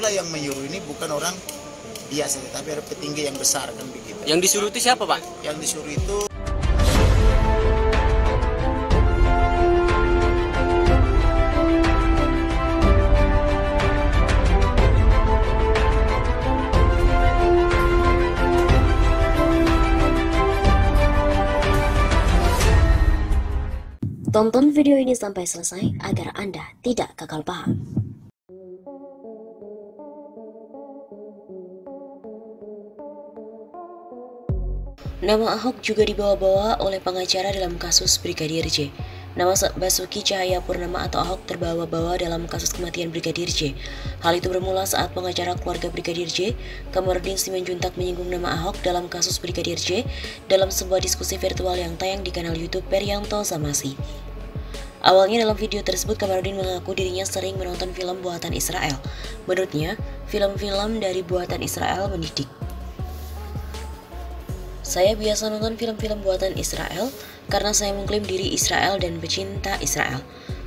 itulah yang menyuruh ini bukan orang biasa, tapi ada petinggi yang besar kan begitu. Yang disuruh itu siapa, Pak? Yang disuruh itu Tonton video ini sampai selesai agar Anda tidak gagal paham. Nama Ahok juga dibawa-bawa oleh pengacara dalam kasus Brigadir J. Nama Basuki Cahayapurnama atau Ahok terbawa-bawa dalam kasus kematian Brigadir J. Hal itu bermula saat pengacara keluarga Brigadir J, Kamarudin Simanjuntak, menyinggung nama Ahok dalam kasus Brigadir J dalam sebuah diskusi virtual yang tayang di kanal YouTube Perianto Zamasi. Awalnya dalam video tersebut Kamarudin mengaku dirinya sering menonton film buatan Israel. Menurutnya, film-film dari buatan Israel mendidik. Saya biasa nonton film-film buatan Israel karena saya mengklaim diri Israel dan pecinta Israel.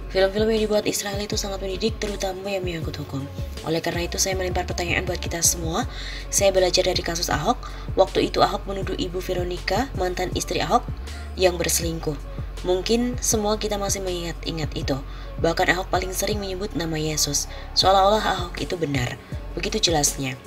Film-film yang dibuat Israel itu sangat mendidik, terutama yang menyangkut hukum. Oleh karena itu saya melempar pertanyaan buat kita semua. Saya belajar dari kasus Ahok. Waktu itu Ahok menuduh Ibu Veronica, mantan istri Ahok, yang berselingkuh. Mungkin semua kita masih mengingat-ingat itu. Bahkan Ahok paling sering menyebut nama Yesus, seolah-olah Ahok itu benar. Begitu jelasnya.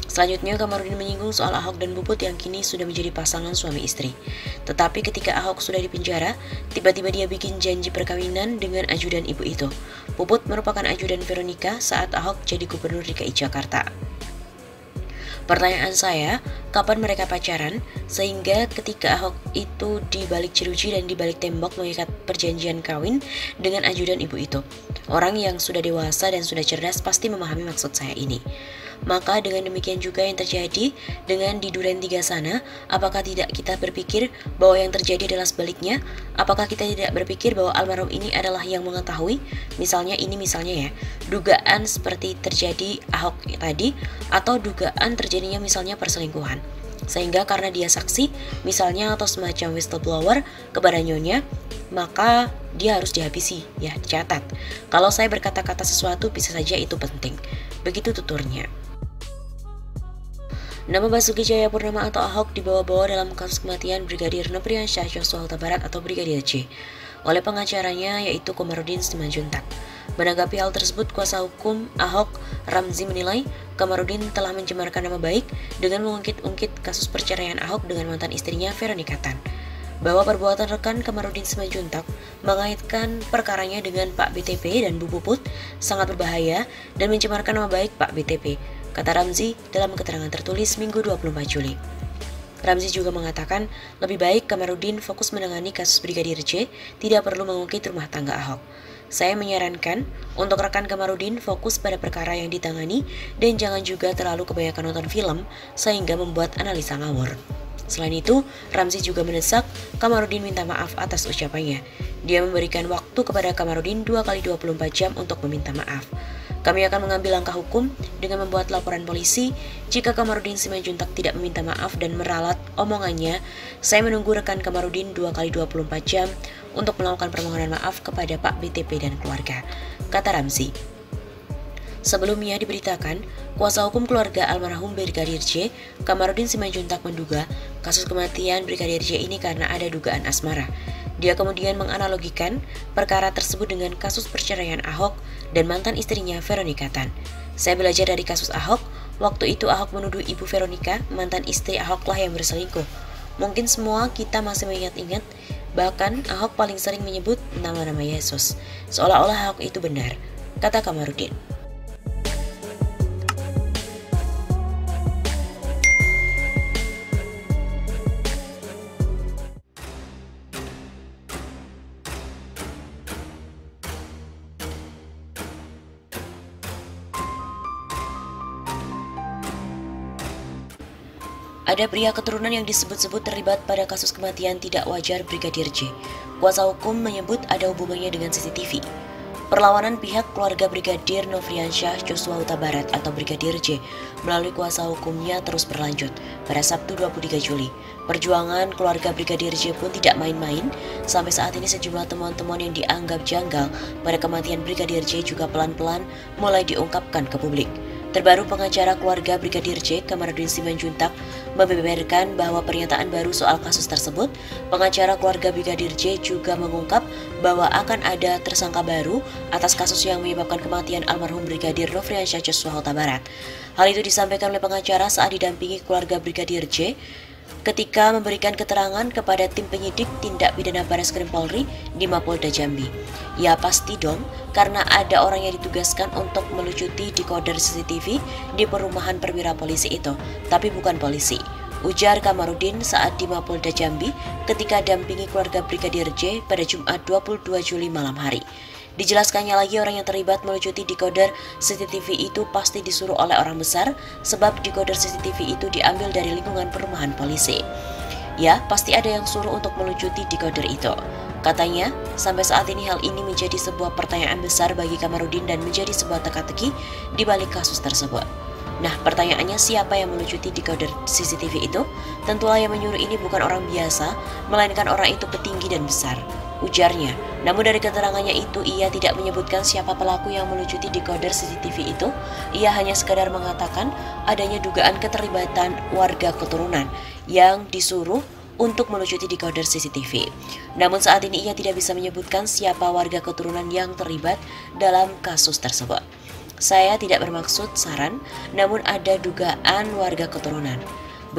Selanjutnya Kamarudin menyinggung soal Ahok dan Puput yang kini sudah menjadi pasangan suami istri. Tetapi ketika Ahok sudah dipenjara, tiba-tiba dia bikin janji perkawinan dengan ajudan ibu itu. Puput merupakan ajudan Veronica saat Ahok jadi gubernur DKI Jakarta. Pertanyaan saya, kapan mereka pacaran? Sehingga ketika Ahok itu dibalik jeruji dan dibalik tembok mengikat perjanjian kawin dengan ajudan ibu itu. Orang yang sudah dewasa dan sudah cerdas pasti memahami maksud saya ini. Maka dengan demikian juga yang terjadi dengan di Duren 3 sana, apakah tidak kita berpikir bahwa yang terjadi adalah sebaliknya? Apakah kita tidak berpikir bahwa almarhum ini adalah yang mengetahui? Misalnya ya, dugaan seperti terjadi Ahok tadi, atau dugaan terjadinya misalnya perselingkuhan. Sehingga karena dia saksi, misalnya atau semacam whistleblower kepada nyonya, maka dia harus dihabisi, ya dicatat. Kalau saya berkata-kata sesuatu bisa saja itu penting. Begitu tuturnya. Nama Basuki Cahayapurnama atau Ahok dibawa-bawa dalam kasus kematian Brigadir Nofriansyah Joshua Huta Barat atau Brigadir J oleh pengacaranya yaitu Kamarudin Simanjuntak. Menanggapi hal tersebut, kuasa hukum Ahok, Ramzi, menilai Kamarudin telah mencemarkan nama baik dengan mengungkit-ungkit kasus perceraian Ahok dengan mantan istrinya Veronica Tan. Bahwa perbuatan rekan Kamarudin Simanjuntak mengaitkan perkaranya dengan Pak BTP dan Bu Puput sangat berbahaya dan mencemarkan nama baik Pak BTP, kata Ramzi dalam keterangan tertulis Minggu 24 Juli. Ramzi juga mengatakan lebih baik Kamarudin fokus menangani kasus Brigadir J, tidak perlu mengungkit rumah tangga Ahok. Saya menyarankan untuk rekan Kamarudin fokus pada perkara yang ditangani dan jangan juga terlalu kebanyakan nonton film sehingga membuat analisa ngawur. Selain itu, Ramzi juga mendesak Kamarudin minta maaf atas ucapannya. Dia memberikan waktu kepada Kamarudin 2 kali 24 jam untuk meminta maaf. Kami akan mengambil langkah hukum dengan membuat laporan polisi jika Kamarudin Simanjuntak tidak meminta maaf dan meralat omongannya. Saya menunggu rekan Kamarudin 2 kali 24 jam untuk melakukan permohonan maaf kepada Pak BTP dan keluarga, kata Ramzi. Sebelumnya diberitakan, kuasa hukum keluarga almarhum Brigadir J, Kamarudin Simanjuntak, menduga kasus kematian Brigadir J ini karena ada dugaan asmara. Dia kemudian menganalogikan perkara tersebut dengan kasus perceraian Ahok dan mantan istrinya Veronica Tan. Saya belajar dari kasus Ahok, waktu itu Ahok menuduh Ibu Veronica, mantan istri Ahoklah yang berselingkuh. Mungkin semua kita masih mengingat-ingat, bahkan Ahok paling sering menyebut nama-nama Yesus, seolah-olah Ahok itu benar, kata Kamarudin. Ada pria keturunan yang disebut-sebut terlibat pada kasus kematian tidak wajar Brigadir J. Kuasa hukum menyebut ada hubungannya dengan CCTV. Perlawanan pihak keluarga Brigadir Nofriansyah Joshua Huta Barat atau Brigadir J melalui kuasa hukumnya terus berlanjut. Pada Sabtu 23 Juli, perjuangan keluarga Brigadir J pun tidak main-main. Sampai saat ini sejumlah temuan-temuan yang dianggap janggal pada kematian Brigadir J juga pelan-pelan mulai diungkapkan ke publik. Terbaru, pengacara keluarga Brigadir J, Kamarudin Simanjuntak, membeberkan bahwa pernyataan baru soal kasus tersebut. Pengacara keluarga Brigadir J juga mengungkap bahwa akan ada tersangka baru atas kasus yang menyebabkan kematian almarhum Brigadir Nofriansyah Joshua Huta Barat. Hal itu disampaikan oleh pengacara saat didampingi keluarga Brigadir J ketika memberikan keterangan kepada tim penyidik tindak pidana Bareskrim Polri di Mapolda Jambi. Ya pasti dong, karena ada orang yang ditugaskan untuk melucuti dekoder CCTV di perumahan perwira polisi itu, tapi bukan polisi, ujar Kamarudin saat di Mapolda Jambi ketika dampingi keluarga Brigadir J pada Jumat 22 Juli malam hari. Dijelaskannya lagi, orang yang terlibat melucuti dekoder CCTV itu pasti disuruh oleh orang besar, sebab dekoder CCTV itu diambil dari lingkungan perumahan polisi. Ya, pasti ada yang suruh untuk melucuti dekoder itu. Katanya, sampai saat ini hal ini menjadi sebuah pertanyaan besar bagi Kamarudin dan menjadi sebuah teka-teki di balik kasus tersebut. Nah, pertanyaannya, siapa yang melucuti dekoder CCTV itu? Tentulah yang menyuruh ini bukan orang biasa, melainkan orang itu petinggi dan besar, ujarnya. Namun dari keterangannya itu, ia tidak menyebutkan siapa pelaku yang melucuti dekoder CCTV itu. Ia hanya sekadar mengatakan adanya dugaan keterlibatan warga keturunan yang disuruh untuk melucuti dekoder CCTV. Namun saat ini ia tidak bisa menyebutkan siapa warga keturunan yang terlibat dalam kasus tersebut. Saya tidak bermaksud saran, namun ada dugaan warga keturunan.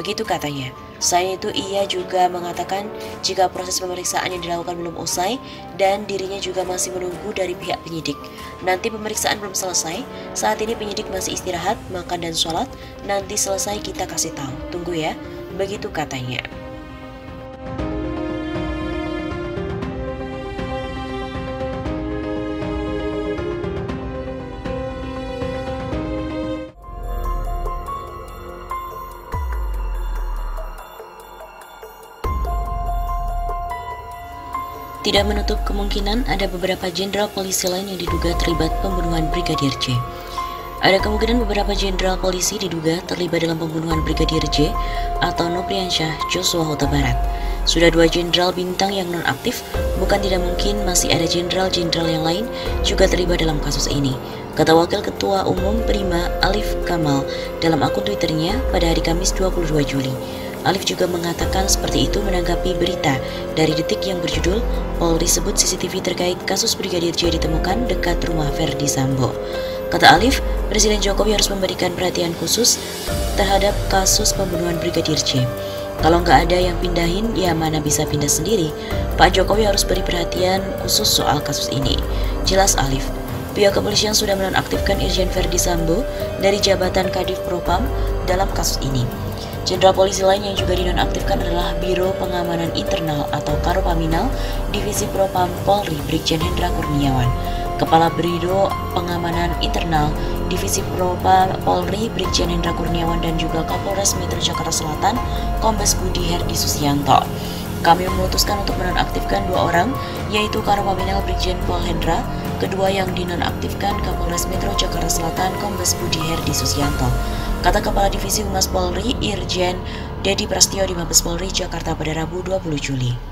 Begitu katanya. Selain itu, ia juga mengatakan jika proses pemeriksaan yang dilakukan belum usai dan dirinya juga masih menunggu dari pihak penyidik. Nanti pemeriksaan belum selesai, saat ini penyidik masih istirahat, makan dan sholat, nanti selesai kita kasih tahu. Tunggu ya, begitu katanya. Tidak menutup kemungkinan ada beberapa jenderal polisi lain yang diduga terlibat pembunuhan Brigadir J. Ada kemungkinan beberapa jenderal polisi diduga terlibat dalam pembunuhan Brigadir J atau Nofriansyah Joshua Huta Barat. Sudah 2 jenderal bintang yang nonaktif, bukan tidak mungkin masih ada jenderal-jenderal yang lain juga terlibat dalam kasus ini, kata Wakil Ketua Umum Prima Alif Kamal dalam akun Twitternya pada hari Kamis 22 Juli. Alif juga mengatakan seperti itu menanggapi berita dari Detik yang berjudul Polri sebut CCTV terkait kasus Brigadir J ditemukan dekat rumah Verdi Sambo. Kata Alif, Presiden Jokowi harus memberikan perhatian khusus terhadap kasus pembunuhan Brigadir J. Kalau nggak ada yang pindahin, ya mana bisa pindah sendiri. Pak Jokowi harus beri perhatian khusus soal kasus ini. Jelas Alif. Pihak kepolisian sudah menonaktifkan Irjen Verdi Sambo dari jabatan Kadif Propam dalam kasus ini. Jenderal polisi lain yang juga dinonaktifkan adalah Biro Pengamanan Internal atau Karopaminal Divisi Propam Polri Brigjen Hendra Kurniawan, Kepala Biro Pengamanan Internal Divisi Propam Polri Brigjen Hendra Kurniawan, dan juga Kapolres Metro Jakarta Selatan Kombes Budi Herdi Susianto. Kami memutuskan untuk menonaktifkan 2 orang, yaitu Karopaminal Brigjen Pol Hendra, kedua yang dinonaktifkan Kapolres Metro Jakarta Selatan Kombes Budi Herdi Susianto, kata Kepala Divisi Humas Polri Irjen Dedi Prasetyo di Mabes Polri Jakarta pada Rabu 20 Juli.